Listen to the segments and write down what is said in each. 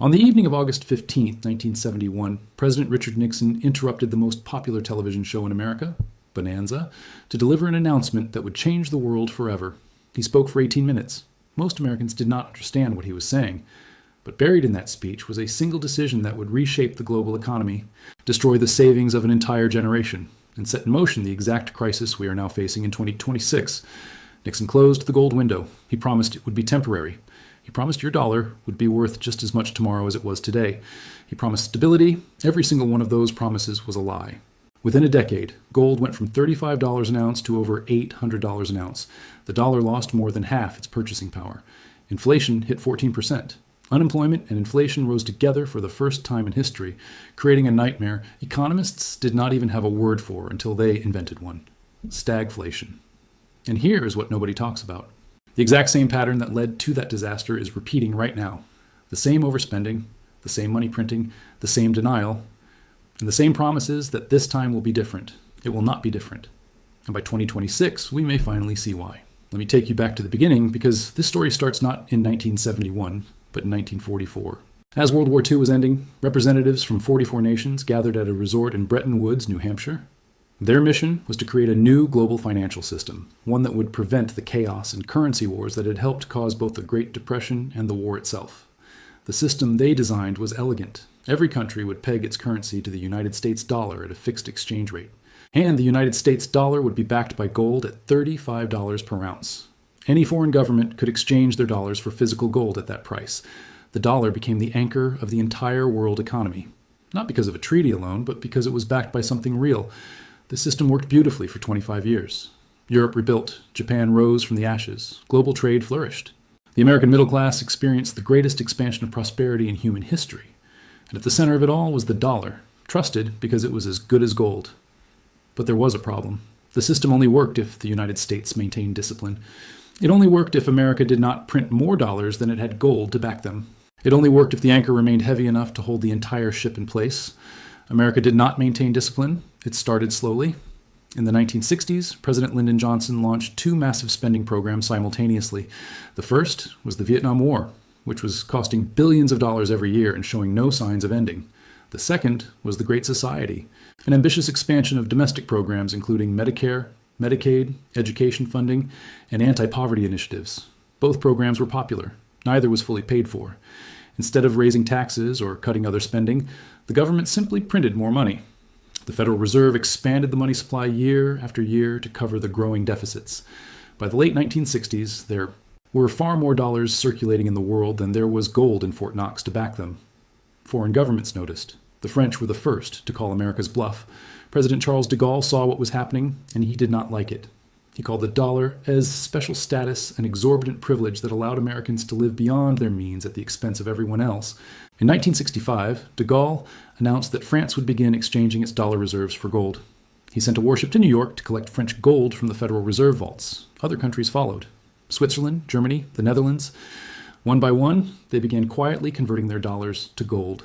On the evening of August 15, 1971, President Richard Nixon interrupted the most popular television show in America, Bonanza, to deliver an announcement that would change the world forever. He spoke for 18 minutes. Most Americans did not understand what he was saying, but buried in that speech was a single decision that would reshape the global economy, destroy the savings of an entire generation, and set in motion the exact crisis we are now facing in 2026. Nixon closed the gold window. He promised it would be temporary. He promised your dollar would be worth just as much tomorrow as it was today. He promised stability. Every single one of those promises was a lie. Within a decade, gold went from $35 an ounce to over $800 an ounce. The dollar lost more than half its purchasing power. Inflation hit 14%. Unemployment and inflation rose together for the first time in history, creating a nightmare economists did not even have a word for until they invented one: stagflation. And here is what nobody talks about. The exact same pattern that led to that disaster is repeating right now. The same overspending, the same money printing, the same denial, and the same promises that this time will be different. It will not be different. And by 2026, we may finally see why. Let me take you back to the beginning, because this story starts not in 1971, but in 1944. As World War II was ending, representatives from 44 nations gathered at a resort in Bretton Woods, New Hampshire. Their mission was to create a new global financial system, one that would prevent the chaos and currency wars that had helped cause both the Great Depression and the war itself. The system they designed was elegant. Every country would peg its currency to the United States dollar at a fixed exchange rate. And the United States dollar would be backed by gold at $35 per ounce. Any foreign government could exchange their dollars for physical gold at that price. The dollar became the anchor of the entire world economy. Not because of a treaty alone, but because it was backed by something real. The system worked beautifully for 25 years. Europe rebuilt, Japan rose from the ashes, global trade flourished. The American middle class experienced the greatest expansion of prosperity in human history. And at the center of it all was the dollar, trusted because it was as good as gold. But there was a problem. The system only worked if the United States maintained discipline. It only worked if America did not print more dollars than it had gold to back them. It only worked if the anchor remained heavy enough to hold the entire ship in place. America did not maintain discipline. It started slowly. In the 1960s, President Lyndon Johnson launched two massive spending programs simultaneously. The first was the Vietnam War, which was costing billions of dollars every year and showing no signs of ending. The second was the Great Society, an ambitious expansion of domestic programs including Medicare, Medicaid, education funding, and anti-poverty initiatives. Both programs were popular. Neither was fully paid for. Instead of raising taxes or cutting other spending, the government simply printed more money. The Federal Reserve expanded the money supply year after year to cover the growing deficits. By the late 1960s, there were far more dollars circulating in the world than there was gold in Fort Knox to back them. Foreign governments noticed. The French were the first to call America's bluff. President Charles de Gaulle saw what was happening, and he did not like it. He called the dollar as special status, an exorbitant privilege that allowed Americans to live beyond their means at the expense of everyone else. In 1965, de Gaulle announced that France would begin exchanging its dollar reserves for gold. He sent a warship to New York to collect French gold from the Federal Reserve vaults. Other countries followed. Switzerland, Germany, the Netherlands. One by one, they began quietly converting their dollars to gold.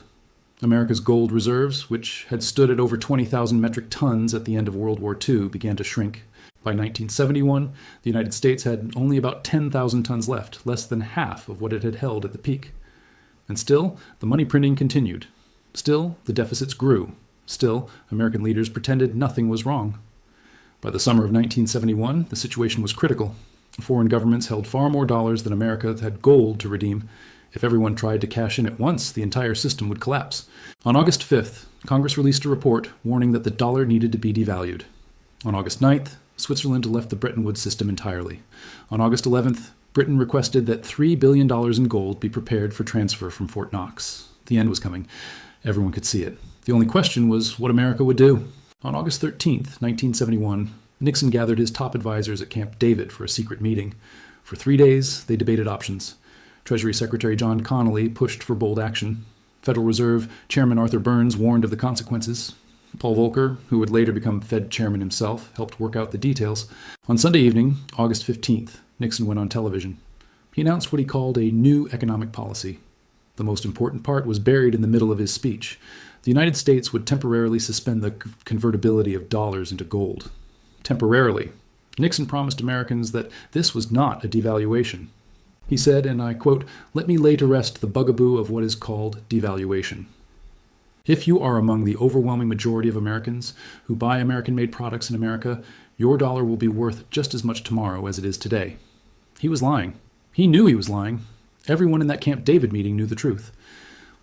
America's gold reserves, which had stood at over 20,000 metric tons at the end of World War II, began to shrink. By 1971, the United States had only about 10,000 tons left, less than half of what it had held at the peak. And still, the money printing continued. Still, the deficits grew. Still, American leaders pretended nothing was wrong. By the summer of 1971, the situation was critical. Foreign governments held far more dollars than America had gold to redeem. If everyone tried to cash in at once, the entire system would collapse. On August 5th, Congress released a report warning that the dollar needed to be devalued. On August 9th, Switzerland left the Bretton Woods system entirely. On August 11th, Britain requested that $3 billion in gold be prepared for transfer from Fort Knox. The end was coming. Everyone could see it. The only question was what America would do. On August 13th, 1971, Nixon gathered his top advisors at Camp David for a secret meeting. For 3 days, they debated options. Treasury Secretary John Connally pushed for bold action. Federal Reserve Chairman Arthur Burns warned of the consequences. Paul Volcker, who would later become Fed chairman himself, helped work out the details. On Sunday evening, August 15th, Nixon went on television. He announced what he called a new economic policy. The most important part was buried in the middle of his speech. The United States would temporarily suspend the convertibility of dollars into gold. Temporarily. Nixon promised Americans that this was not a devaluation. He said, and I quote, "Let me lay to rest the bugaboo of what is called devaluation. If you are among the overwhelming majority of Americans who buy American-made products in America, your dollar will be worth just as much tomorrow as it is today." He was lying. He knew he was lying. Everyone in that Camp David meeting knew the truth.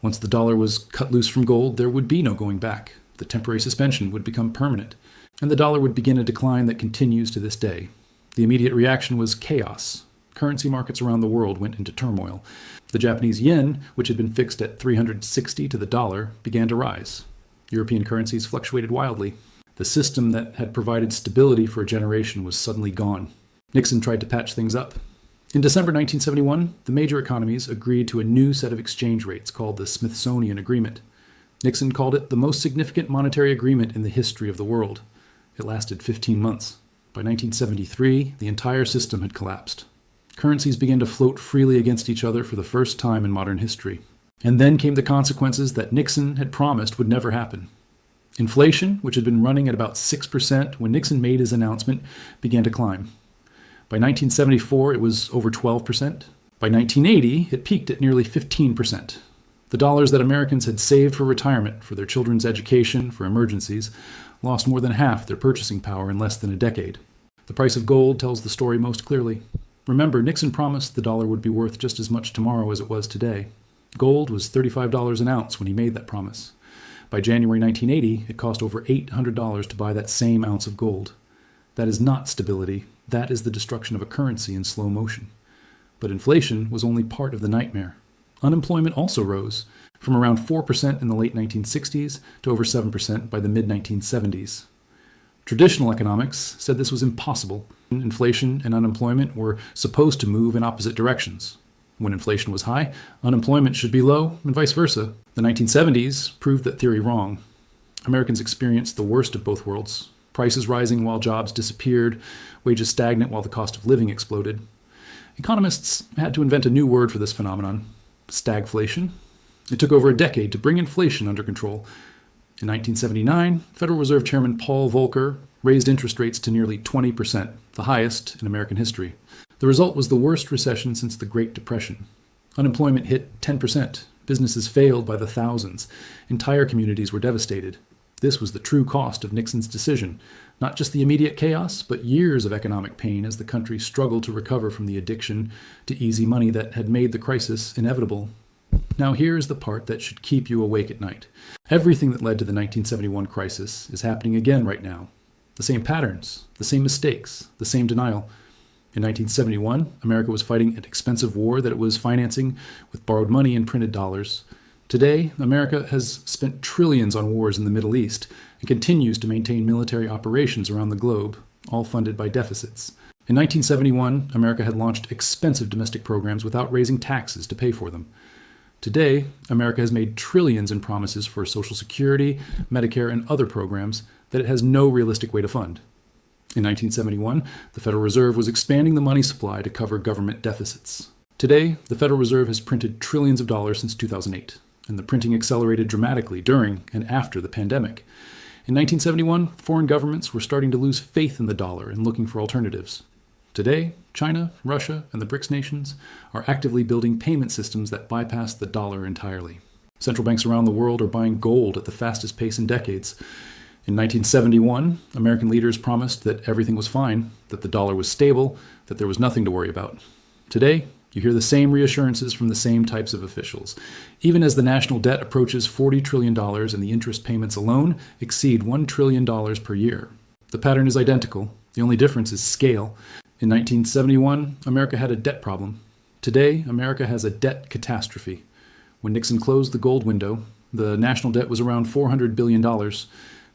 Once the dollar was cut loose from gold, there would be no going back. The temporary suspension would become permanent, and the dollar would begin a decline that continues to this day. The immediate reaction was chaos. Currency markets around the world went into turmoil. The Japanese yen, which had been fixed at 360 to the dollar, began to rise. European currencies fluctuated wildly. The system that had provided stability for a generation was suddenly gone. Nixon tried to patch things up. In December 1971, the major economies agreed to a new set of exchange rates called the Smithsonian Agreement. Nixon called it the most significant monetary agreement in the history of the world. It lasted 15 months. By 1973, the entire system had collapsed. Currencies began to float freely against each other for the first time in modern history. And then came the consequences that Nixon had promised would never happen. Inflation, which had been running at about 6% when Nixon made his announcement, began to climb. By 1974, it was over 12%. By 1980, it peaked at nearly 15%. The dollars that Americans had saved for retirement, for their children's education, for emergencies, lost more than half their purchasing power in less than a decade. The price of gold tells the story most clearly. Remember, Nixon promised the dollar would be worth just as much tomorrow as it was today. Gold was $35 an ounce when he made that promise. By January 1980, it cost over $800 to buy that same ounce of gold. That is not stability. That is the destruction of a currency in slow motion. But inflation was only part of the nightmare. Unemployment also rose, from around 4% in the late 1960s to over 7% by the mid-1970s. Traditional economics said this was impossible. Inflation and unemployment were supposed to move in opposite directions. When inflation was high, unemployment should be low, and vice versa. The 1970s proved that theory wrong. Americans experienced the worst of both worlds. Prices rising while jobs disappeared, wages stagnant while the cost of living exploded. Economists had to invent a new word for this phenomenon: stagflation. It took over a decade to bring inflation under control. In 1979, Federal Reserve Chairman Paul Volcker raised interest rates to nearly 20%, the highest in American history. The result was the worst recession since the Great Depression. Unemployment hit 10%. Businesses failed by the thousands. Entire communities were devastated. This was the true cost of Nixon's decision, not just the immediate chaos, but years of economic pain as the country struggled to recover from the addiction to easy money that had made the crisis inevitable. Now here's the part that should keep you awake at night. Everything that led to the 1971 crisis is happening again right now. The same patterns, the same mistakes, the same denial. In 1971, America was fighting an expensive war that it was financing with borrowed money and printed dollars. Today, America has spent trillions on wars in the Middle East and continues to maintain military operations around the globe, all funded by deficits. In 1971, America had launched expensive domestic programs without raising taxes to pay for them. Today, America has made trillions in promises for Social Security, Medicare, and other programs that it has no realistic way to fund. In 1971, the Federal Reserve was expanding the money supply to cover government deficits. Today, the Federal Reserve has printed trillions of dollars since 2008, and the printing accelerated dramatically during and after the pandemic. In 1971, foreign governments were starting to lose faith in the dollar and looking for alternatives. Today, China, Russia, and the BRICS nations are actively building payment systems that bypass the dollar entirely. Central banks around the world are buying gold at the fastest pace in decades. In 1971, American leaders promised that everything was fine, that the dollar was stable, that there was nothing to worry about. Today, you hear the same reassurances from the same types of officials, even as the national debt approaches $40 trillion and the interest payments alone exceed $1 trillion per year. The pattern is identical. The only difference is scale. In 1971, America had a debt problem. Today, America has a debt catastrophe. When Nixon closed the gold window, the national debt was around $400 billion.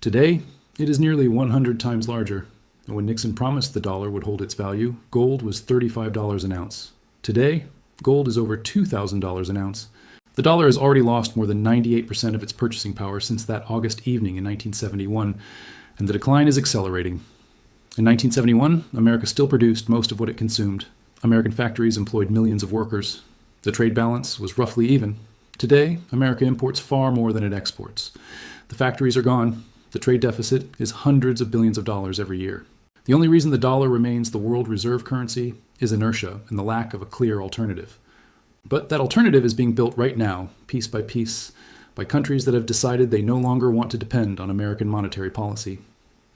Today, it is nearly 100 times larger. And when Nixon promised the dollar would hold its value, gold was $35 an ounce. Today, gold is over $2,000 an ounce. The dollar has already lost more than 98% of its purchasing power since that August evening in 1971, and the decline is accelerating. In 1971, America still produced most of what it consumed. American factories employed millions of workers. The trade balance was roughly even. Today, America imports far more than it exports. The factories are gone. The trade deficit is hundreds of billions of dollars every year. The only reason the dollar remains the world reserve currency is inertia and the lack of a clear alternative. But that alternative is being built right now, piece by piece, by countries that have decided they no longer want to depend on American monetary policy.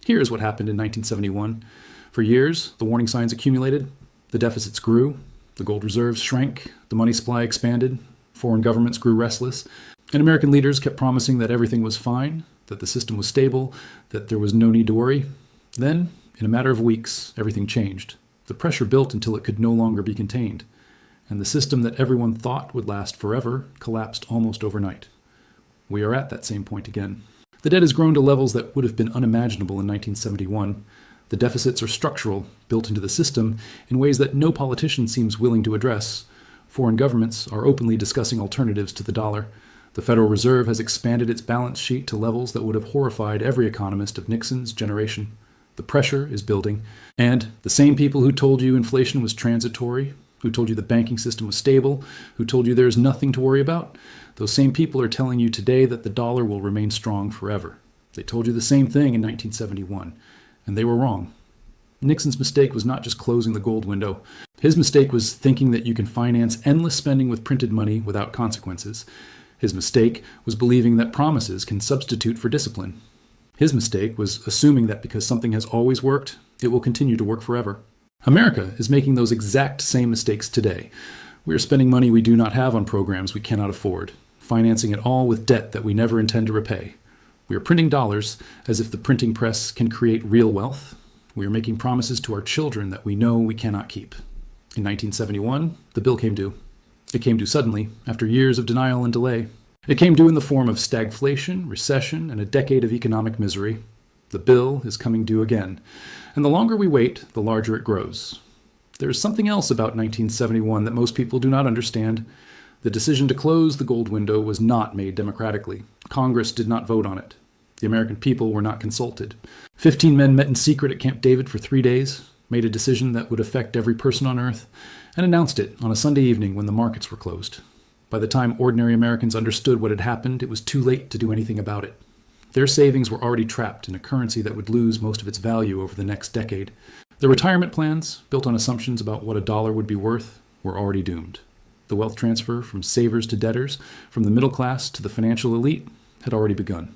Here's what happened in 1971. For years, the warning signs accumulated, the deficits grew, the gold reserves shrank, the money supply expanded, foreign governments grew restless, and American leaders kept promising that everything was fine, that the system was stable, that there was no need to worry. Then, in a matter of weeks, everything changed. The pressure built until it could no longer be contained, and the system that everyone thought would last forever collapsed almost overnight. We are at that same point again. The debt has grown to levels that would have been unimaginable in 1971. The deficits are structural, built into the system in ways that no politician seems willing to address. Foreign governments are openly discussing alternatives to the dollar. The Federal Reserve has expanded its balance sheet to levels that would have horrified every economist of Nixon's generation. The pressure is building, and the same people who told you inflation was transitory, who told you the banking system was stable, who told you there's nothing to worry about, those same people are telling you today that the dollar will remain strong forever. They told you the same thing in 1971, and they were wrong. Nixon's mistake was not just closing the gold window. His mistake was thinking that you can finance endless spending with printed money without consequences. His mistake was believing that promises can substitute for discipline. His mistake was assuming that because something has always worked, it will continue to work forever. America is making those exact same mistakes today. We are spending money we do not have on programs we cannot afford, financing it all with debt that we never intend to repay. We are printing dollars as if the printing press can create real wealth. We are making promises to our children that we know we cannot keep. In 1971, the bill came due. It came due suddenly, after years of denial and delay. It came due in the form of stagflation, recession, and a decade of economic misery. The bill is coming due again, and the longer we wait, the larger it grows. There is something else about 1971 that most people do not understand. The decision to close the gold window was not made democratically. Congress did not vote on it. The American people were not consulted. 15 men met in secret at Camp David for 3 days, made a decision that would affect every person on earth, and announced it on a Sunday evening when the markets were closed. By the time ordinary Americans understood what had happened, it was too late to do anything about it. Their savings were already trapped in a currency that would lose most of its value over the next decade. Their retirement plans, built on assumptions about what a dollar would be worth, were already doomed. The wealth transfer from savers to debtors, from the middle class to the financial elite, had already begun.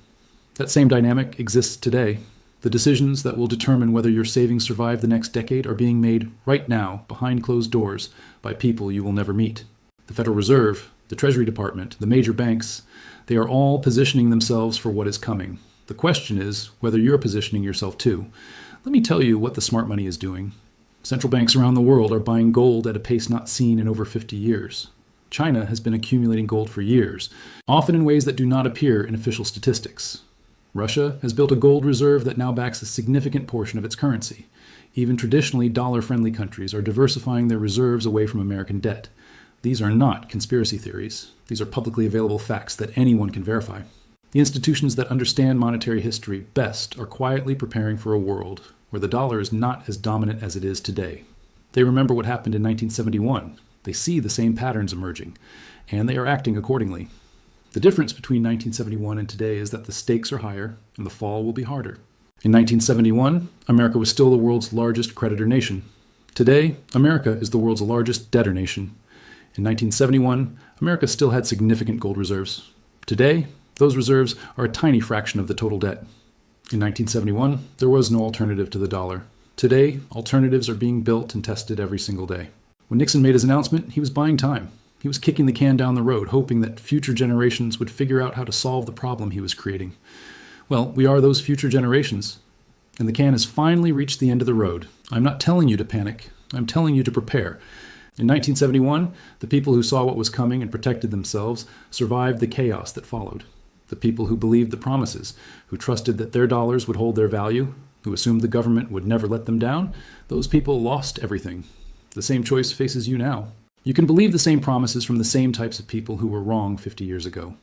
That same dynamic exists today. The decisions that will determine whether your savings survive the next decade are being made right now, behind closed doors, by people you will never meet. The Federal Reserve, the Treasury Department, the major banks, they are all positioning themselves for what is coming. The question is whether you're positioning yourself too. Let me tell you what the smart money is doing. Central banks around the world are buying gold at a pace not seen in over 50 years. China has been accumulating gold for years, often in ways that do not appear in official statistics. Russia has built a gold reserve that now backs a significant portion of its currency. Even traditionally dollar-friendly countries are diversifying their reserves away from American debt. These are not conspiracy theories. These are publicly available facts that anyone can verify. The institutions that understand monetary history best are quietly preparing for a world where the dollar is not as dominant as it is today. They remember what happened in 1971. They see the same patterns emerging, and they are acting accordingly. The difference between 1971 and today is that the stakes are higher and the fall will be harder. In 1971, America was still the world's largest creditor nation. Today, America is the world's largest debtor nation. In 1971, America still had significant gold reserves. Today, those reserves are a tiny fraction of the total debt. In 1971, there was no alternative to the dollar. Today, alternatives are being built and tested every single day. When Nixon made his announcement, he was buying time. He was kicking the can down the road, hoping that future generations would figure out how to solve the problem he was creating. Well, we are those future generations, and the can has finally reached the end of the road. I'm not telling you to panic. I'm telling you to prepare. In 1971, the people who saw what was coming and protected themselves survived the chaos that followed. The people who believed the promises, who trusted that their dollars would hold their value, who assumed the government would never let them down, those people lost everything. The same choice faces you now. You can believe the same promises from the same types of people who were wrong 50 years ago.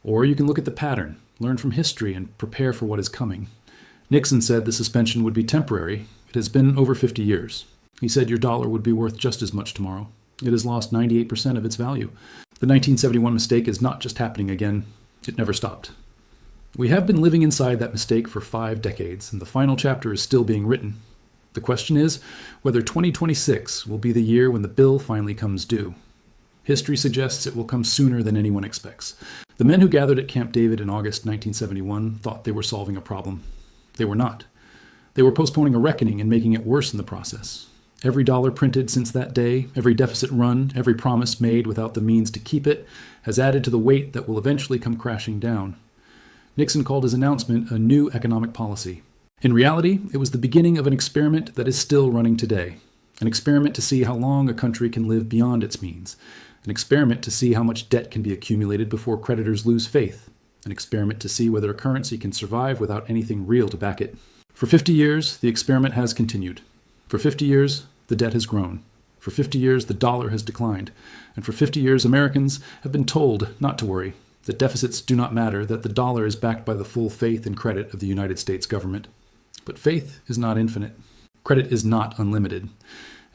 Or you can look at the pattern, learn from history, and prepare for what is coming. Nixon said the suspension would be temporary. It has been over 50 years. He said your dollar would be worth just as much tomorrow. It has lost 98% of its value. The 1971 mistake is not just happening again. It never stopped. We have been living inside that mistake for 5 decades, and the final chapter is still being written. The question is whether 2026 will be the year when the bill finally comes due. History suggests it will come sooner than anyone expects. The men who gathered at Camp David in August 1971 thought they were solving a problem. They were not. They were postponing a reckoning and making it worse in the process. Every dollar printed since that day, every deficit run, every promise made without the means to keep it, has added to the weight that will eventually come crashing down. Nixon called his announcement a new economic policy. In reality, it was the beginning of an experiment that is still running today. An experiment to see how long a country can live beyond its means. An experiment to see how much debt can be accumulated before creditors lose faith. An experiment to see whether a currency can survive without anything real to back it. For 50 years, the experiment has continued. For 50 years, the debt has grown. For 50 years, the dollar has declined. And for 50 years, Americans have been told not to worry, that deficits do not matter, that the dollar is backed by the full faith and credit of the United States government. But faith is not infinite. Credit is not unlimited.